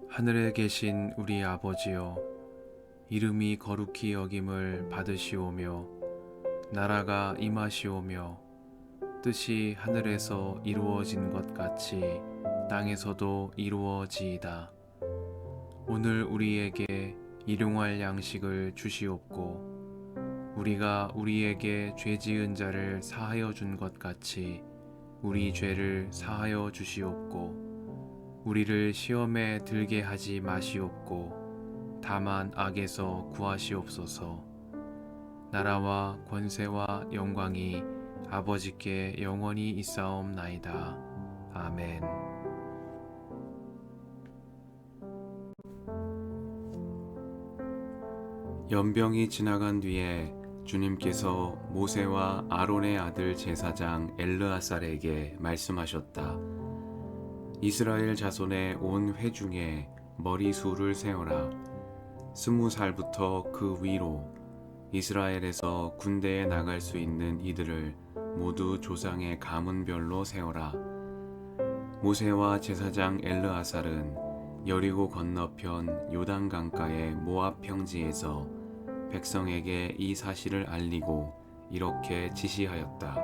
하늘에 계신 우리 아버지여, 이름이 거룩히 여김을 받으시오며 나라가 임하시오며 뜻이 하늘에서 이루어진 것 같이 땅에서도 이루어지이다. 오늘 우리에게 일용할 양식을 주시옵고 우리가 우리에게 죄 지은 자를 사하여 준 것 같이 우리 죄를 사하여 주시옵고 우리를 시험에 들게 하지 마시옵고 다만 악에서 구하시옵소서. 나라와 권세와 영광이 아버지께 영원히 있사옵나이다. 아멘. 연병이 지나간 뒤에 주님께서 모세와 아론의 아들 제사장 엘르아살에게 말씀하셨다. 이스라엘 자손의 온 회중에 머리수를 세어라. 20살부터 그 위로 이스라엘에서 군대에 나갈 수 있는 이들을 모두 조상의 가문별로 세어라. 모세와 제사장 엘르아살은 여리고 건너편 요단 강가의 모압 평지에서 백성에게 이 사실을 알리고 이렇게 지시하였다.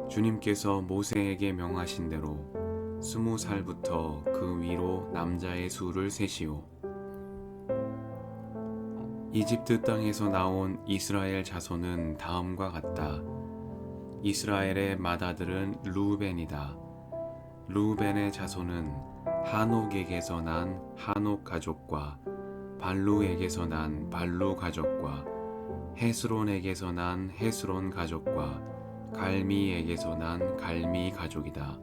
주님께서 모세에게 명하신 대로 20살부터 그 위로 남자의 수를 세시오. 이집트 땅에서 나온 이스라엘 자손은 다음과 같다. 이스라엘의 맏아들은 르우벤이다. 르우벤의 자손은 하녹에게서 난 하녹 가족과 발루에게서 난 발루 가족과 헤스론에게서 난 헤스론 가족과 갈미에게서 난 갈미 가족이다.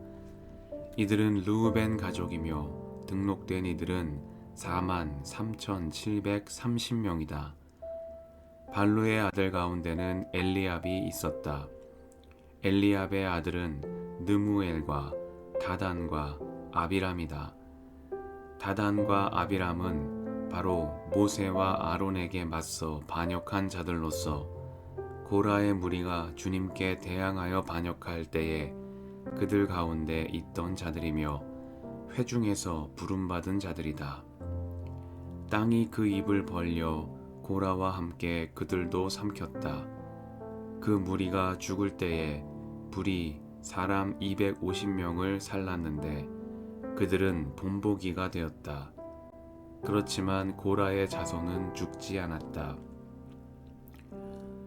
이들은 르우벤 가족이며 등록된 이들은 43,730명이다. 발루의 아들 가운데는 엘리압이 있었다. 엘리압의 아들은 느무엘과 다단과 아비람이다. 다단과 아비람은 바로 모세와 아론에게 맞서 반역한 자들로서 고라의 무리가 주님께 대항하여 반역할 때에 그들 가운데 있던 자들이며 회중에서 부름받은 자들이다. 땅이 그 입을 벌려 고라와 함께 그들도 삼켰다. 그 무리가 죽을 때에 불이 사람 250명을 살랐는데 그들은 본보기가 되었다. 그렇지만 고라의 자손은 죽지 않았다.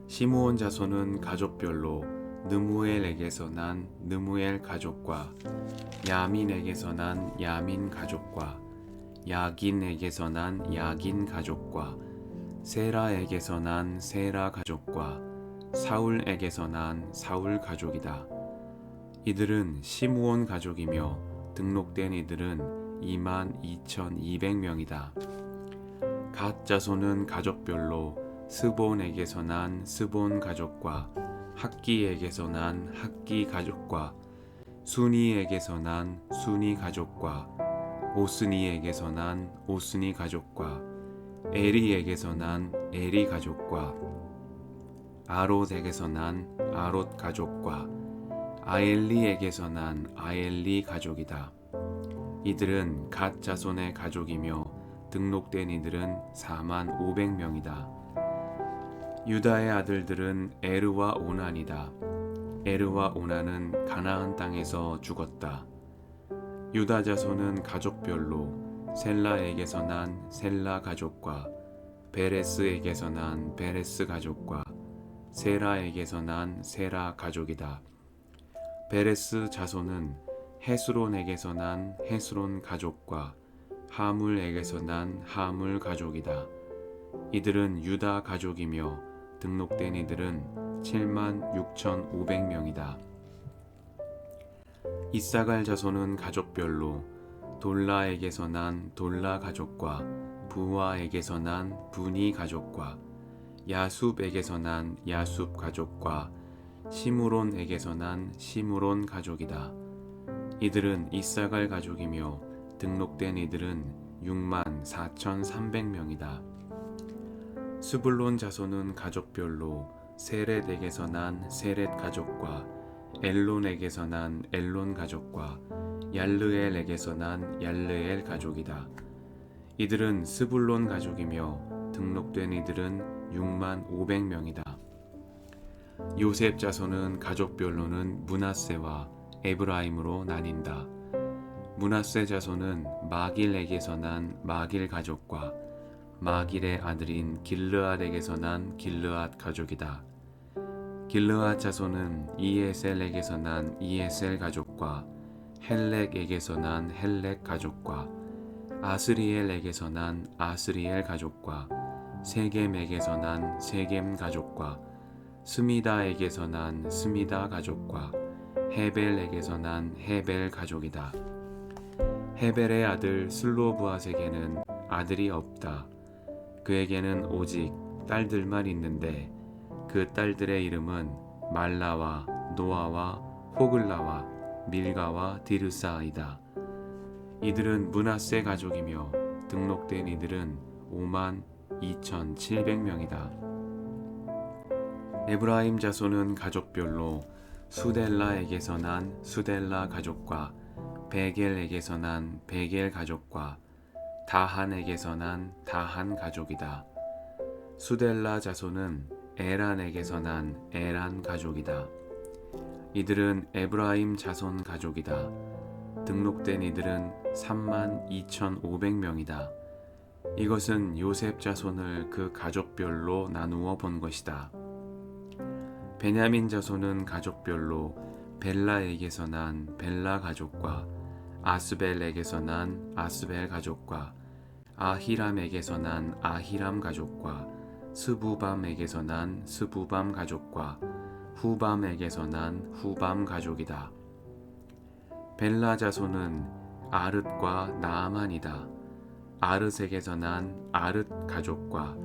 시므온 자손은 가족별로 느무엘에게서 난 느무엘 가족과 야민에게서 난 야민 가족과 야긴에게서 난 야긴 가족과 세라에게서 난 세라 가족과 사울에게서 난 사울 가족이다. 이들은 시므온 가족이며 등록된 이들은 22,200명이다. 갓 자손은 가족별로 스본에게서 난 스본 가족과 학기에게서 난 학기 가족과 수니에게서 난 수니 가족과 오스니에게서 난 오스니 가족과 에리에게서 난 에리 가족과 아롯에게서 난 아롯 가족과 아엘리에게서 난 아엘리 가족이다. 이들은 갓 자손의 가족이며 등록된 이들은 45,000명이다. 유다의 아들들은 에르와 오난이다. 에르와 오난은 가나안 땅에서 죽었다. 유다 자손은 가족별로 셀라에게서 난 셀라 가족과 베레스에게서 난 베레스 가족과 세라에게서 난 세라 가족이다. 베레스 자손은 헤스론에게서 난 헤스론 가족과 하물에게서 난 하물 가족이다. 이들은 유다 가족이며 등록된 이들은 76,500명이다. 이사갈 자손은 가족별로 돌라에게서 난 돌라 가족과 부와에게서 난 부니 가족과 야숲에게서 난 야숲 가족과 시므론에게서 난 시므론 가족이다. 이들은 이사갈 가족이며 등록된 이들은 64,300명이다. 스불론 자손은 가족별로 세렛에게서 난 세렛 가족과 엘론에게서 난 엘론 가족과 얄르엘에게서 난 얄르엘 가족이다. 이들은 스불론 가족이며 등록된 이들은 6만 500명이다. 요셉 자손은 가족별로는 므낫세와 에브라임으로 나뉜다. 므낫세 자손은 마길에게서 난 마길 가족과 마길의 아들인 길르앗에게서 난 길르앗 가족이다. 길르앗 자손은 이에셀에게서 난 이에셀 가족과 헬렉에게서 난 헬렉 가족과 아스리엘에게서 난 아스리엘 가족과 세겜에게서 난 세겜 가족과 스미다에게서 난 스미다 가족과 헤벨에게서 난 헤벨 가족이다. 헤벨의 아들 슬로브앗에게는 아들이 없다. 그에게는 오직 딸들만 있는데 그 딸들의 이름은 말라와 노아와 호글라와 밀가와 디르사이다. 이들은 므낫세 가족이며 등록된 이들은 5만 2,700명이다. 에브라임 자손은 가족별로 수델라에게서 난 수델라 가족과 베겔에게서 난 베겔 가족과 다한에게서 난 다한 가족이다. 수델라 자손은 에란에게서 난 에란 가족이다. 이들은 에브라임 자손 가족이다. 등록된 이들은 3만 2,500명이다. 이것은 요셉 자손을 그 가족별로 나누어 본 것이다. 베냐민 자손은 가족별로 벨라에게서 난 벨라 가족과 아스벨에게서 난 아스벨 가족과 아히람에게서 난 아히람 가족과 스부밤에게서 난 스부밤 가족과 후밤에게서 난 후밤 가족이다. 벨라 자손은 아릇과 나아만이다. 아릇에게서 난 아릇 가족과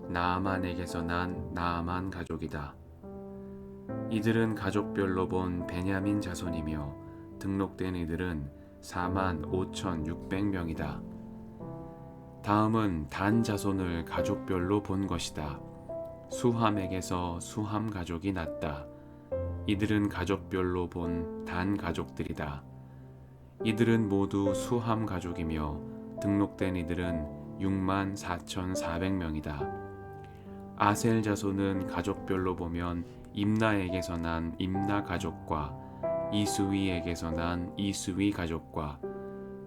나아만에게서 난 나아만 가족이다. 이들은 가족별로 본 베냐민 자손이며 등록된 이들은 4만 5,600명이다. 다음은 단 자손을 가족별로 본 것이다. 수함에게서 수함 가족이 났다. 이들은 가족별로 본 단 가족들이다. 이들은 모두 수함 가족이며 등록된 이들은 6만 4,400명이다. 아셀 자손은 가족별로 보면 임나에게서 난 임나 가족과 이스위에게서 난 이스위 가족과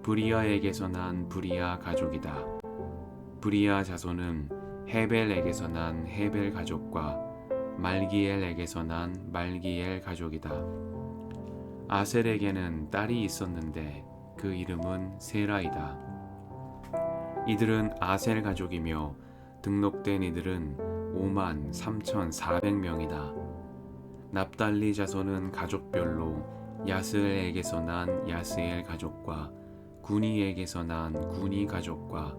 브리아에게서 난 브리아 가족이다. 브리아 자손은 헤벨에게서 난 헤벨 가족과 말기엘에게서 난 말기엘 가족이다. 아셀에게는 딸이 있었는데 그 이름은 세라이다. 이들은 아셀 가족이며 등록된 이들은 5만 3,400명이다. 납달리 자손은 가족별로 야스엘에게서 난 야스엘 가족과 구니에게서 난 구니 가족과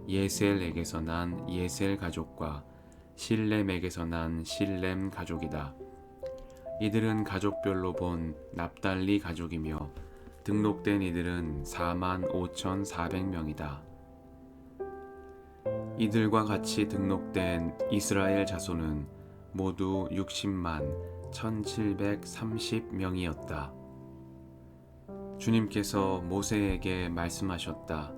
예셀에게서 난 예셀 가족과 실렘에게서 난 실렘 가족이다. 이들은 가족별로 본 납달리 가족이며 등록된 이들은 4만 5,400명이다. 이들과 같이 등록된 이스라엘 자손은 모두 60만 1,730명이었다. 주님께서 모세에게 말씀하셨다.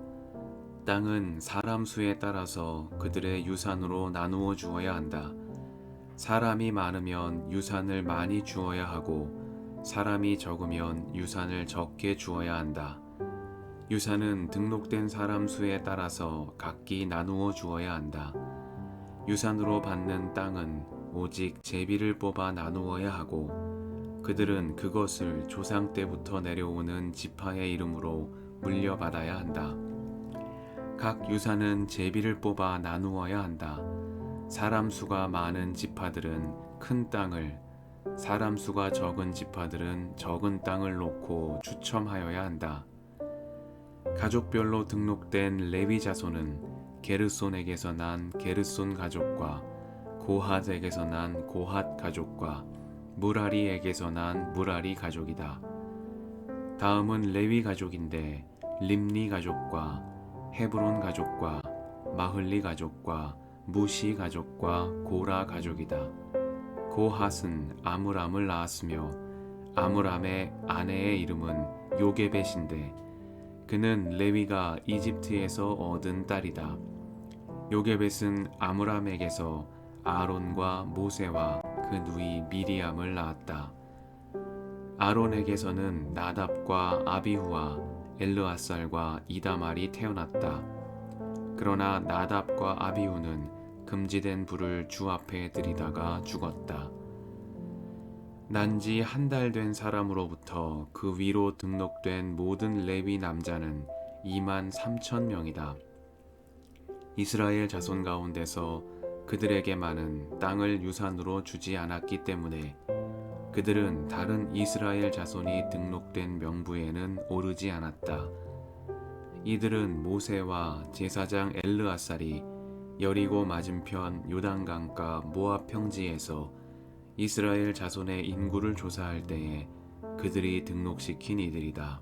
땅은 사람 수에 따라서 그들의 유산으로 나누어 주어야 한다. 사람이 많으면 유산을 많이 주어야 하고 사람이 적으면 유산을 적게 주어야 한다. 유산은 등록된 사람 수에 따라서 각기 나누어 주어야 한다. 유산으로 받는 땅은 오직 제비를 뽑아 나누어야 하고 그들은 그것을 조상 때부터 내려오는 지파의 이름으로 물려받아야 한다. 각 유산은 제비를 뽑아 나누어야 한다. 사람 수가 많은 지파들은 큰 땅을, 사람 수가 적은 지파들은 적은 땅을 놓고 추첨하여야 한다. 가족별로 등록된 레위 자손은 게르손에게서 난 게르손 가족과 고핫에게서 난 고핫 가족과 무라리에게서 난 무라리 가족이다. 다음은 레위 가족인데 림니 가족과 헤브론 가족과 마흘리 가족과 무시 가족과 고라 가족이다. 고핫은 아므람을 낳았으며 아므람의 아내의 이름은 요게벳인데 그는 레위가 이집트에서 얻은 딸이다. 요게벳은 아므람에게서 아론과 모세와 그 누이 미리암을 낳았다. 아론에게서는 나답과 아비후와 엘르아살과 이다말이 태어났다. 그러나 나답과 아비후는 금지된 불을 주 앞에 들이다가 죽었다. 난지 한 달 된 사람으로부터 그 위로 등록된 모든 레위 남자는 2만 3천 명이다. 이스라엘 자손 가운데서 그들에게만은 땅을 유산으로 주지 않았기 때문에 그들은 다른 이스라엘 자손이 등록된 명부에는 오르지 않았다. 이들은 모세와 제사장 엘르아살이 여리고 맞은편 요단강가 모압 평지에서 이스라엘 자손의 인구를 조사할 때에 그들이 등록시킨 이들이다.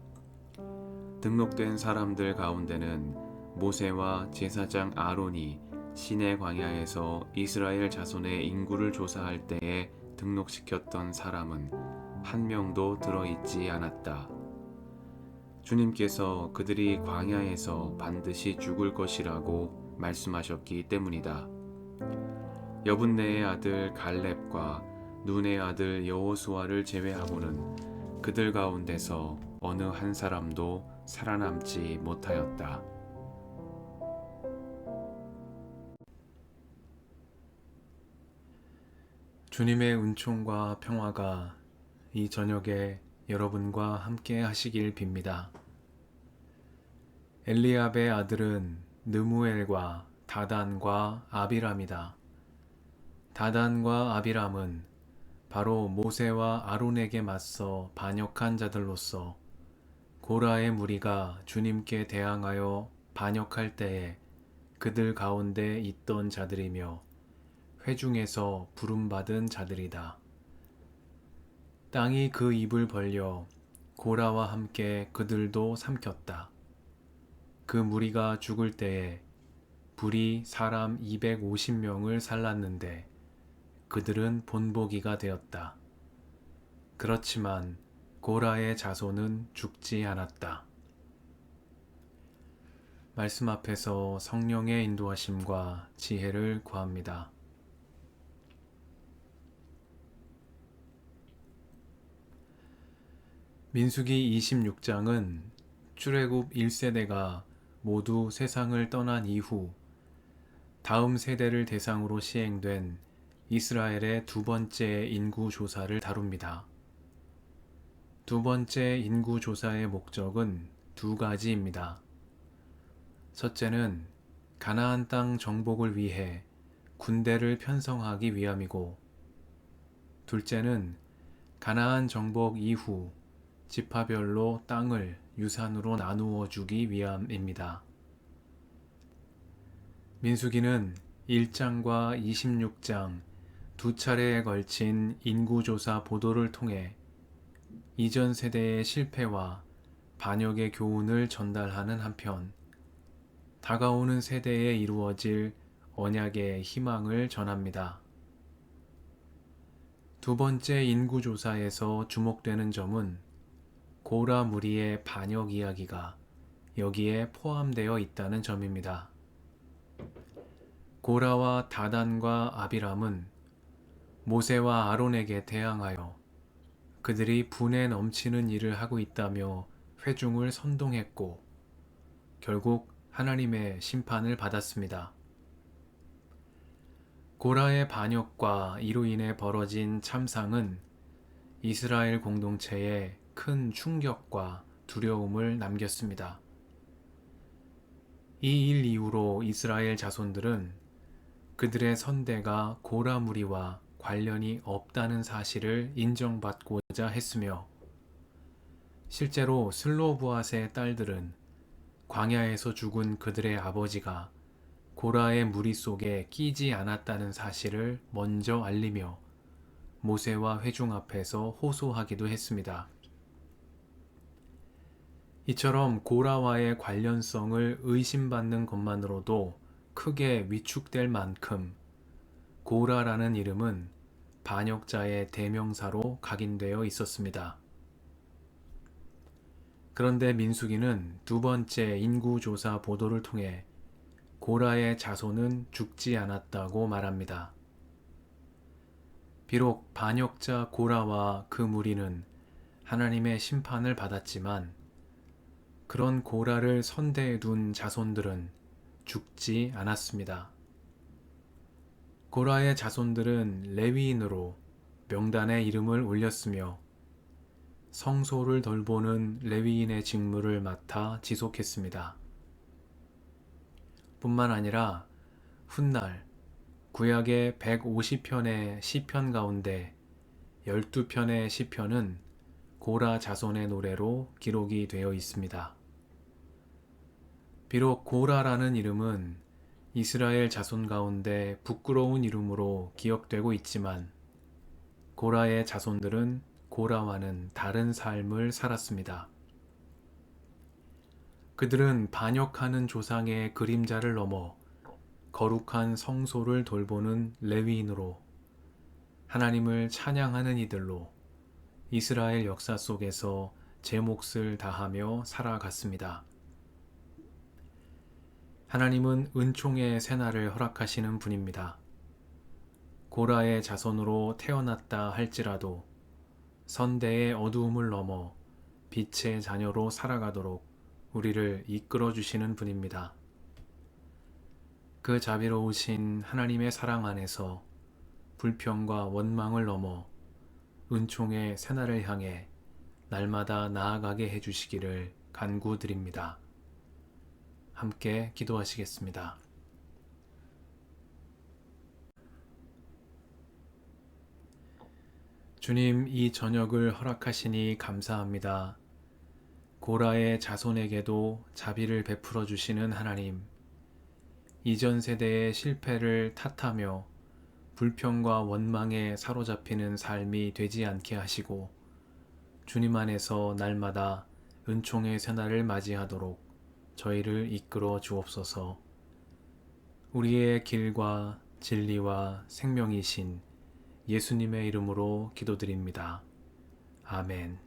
등록된 사람들 가운데는 모세와 제사장 아론이 시내 광야에서 이스라엘 자손의 인구를 조사할 때에 등록시켰던 사람은 한 명도 들어있지 않았다. 주님께서 그들이 광야에서 반드시 죽을 것이라고 말씀하셨기 때문이다. 여분네의 아들 갈렙과 눈의 아들 여호수아를 제외하고는 그들 가운데서 어느 한 사람도 살아남지 못하였다. 주님의 은총과 평화가 이 저녁에 여러분과 함께 하시길 빕니다. 엘리압의 아들은 느무엘과 다단과 아비람이다. 다단과 아비람은 바로 모세와 아론에게 맞서 반역한 자들로서 고라의 무리가 주님께 대항하여 반역할 때에 그들 가운데 있던 자들이며 회중에서 부름받은 자들이다. 땅이 그 입을 벌려 고라와 함께 그들도 삼켰다. 그 무리가 죽을 때에 불이 사람 250명을 살랐는데 그들은 본보기가 되었다. 그렇지만 고라의 자손은 죽지 않았다. 말씀 앞에서 성령의 인도하심과 지혜를 구합니다. 민수기 26장은 출애굽 1세대가 모두 세상을 떠난 이후 다음 세대를 대상으로 시행된 이스라엘의 두 번째 인구조사를 다룹니다. 두 번째 인구조사의 목적은 두 가지입니다. 첫째는 가나안 땅 정복을 위해 군대를 편성하기 위함이고, 둘째는 가나안 정복 이후 지파별로 땅을 유산으로 나누어 주기 위함입니다. 민수기는 1장과 26장 두 차례에 걸친 인구조사 보도를 통해 이전 세대의 실패와 반역의 교훈을 전달하는 한편 다가오는 세대에 이루어질 언약의 희망을 전합니다. 두 번째 인구조사에서 주목되는 점은 고라 무리의 반역 이야기가 여기에 포함되어 있다는 점입니다. 고라와 다단과 아비람은 모세와 아론에게 대항하여 그들이 분에 넘치는 일을 하고 있다며 회중을 선동했고 결국 하나님의 심판을 받았습니다. 고라의 반역과 이로 인해 벌어진 참상은 이스라엘 공동체에 큰 충격과 두려움을 남겼습니다. 이 일 이후로 이스라엘 자손들은 그들의 선대가 고라 무리와 관련이 없다는 사실을 인정받고자 했으며 실제로 슬로브앗의 딸들은 광야에서 죽은 그들의 아버지가 고라의 무리 속에 끼지 않았다는 사실을 먼저 알리며 모세와 회중 앞에서 호소하기도 했습니다. 이처럼 고라와의 관련성을 의심받는 것만으로도 크게 위축될 만큼 고라라는 이름은 반역자의 대명사로 각인되어 있었습니다. 그런데 민수기는 두 번째 인구조사 보도를 통해 고라의 자손은 죽지 않았다고 말합니다. 비록 반역자 고라와 그 무리는 하나님의 심판을 받았지만 그런 고라를 선대해 둔 자손들은 죽지 않았습니다. 고라의 자손들은 레위인으로 명단에 이름을 올렸으며 성소를 돌보는 레위인의 직무를 맡아 지속했습니다. 뿐만 아니라 훗날 구약의 150편의 시편 가운데 12편의 시편은 고라 자손의 노래로 기록이 되어 있습니다. 비록 고라라는 이름은 이스라엘 자손 가운데 부끄러운 이름으로 기억되고 있지만 고라의 자손들은 고라와는 다른 삶을 살았습니다. 그들은 반역하는 조상의 그림자를 넘어 거룩한 성소를 돌보는 레위인으로 하나님을 찬양하는 이들로 이스라엘 역사 속에서 제 몫을 다하며 살아갔습니다. 하나님은 은총의 새날을 허락하시는 분입니다. 고라의 자손으로 태어났다 할지라도 선대의 어두움을 넘어 빛의 자녀로 살아가도록 우리를 이끌어 주시는 분입니다. 그 자비로우신 하나님의 사랑 안에서 불평과 원망을 넘어 은총의 새날을 향해 날마다 나아가게 해주시기를 간구드립니다. 함께 기도하시겠습니다. 주님, 이 저녁을 허락하시니 감사합니다. 고라의 자손에게도 자비를 베풀어 주시는 하나님, 이전 세대의 실패를 탓하며 불평과 원망에 사로잡히는 삶이 되지 않게 하시고 주님 안에서 날마다 은총의 새날을 맞이하도록 저희를 이끌어 주옵소서. 우리의 길과 진리와 생명이신 예수님의 이름으로 기도드립니다. 아멘.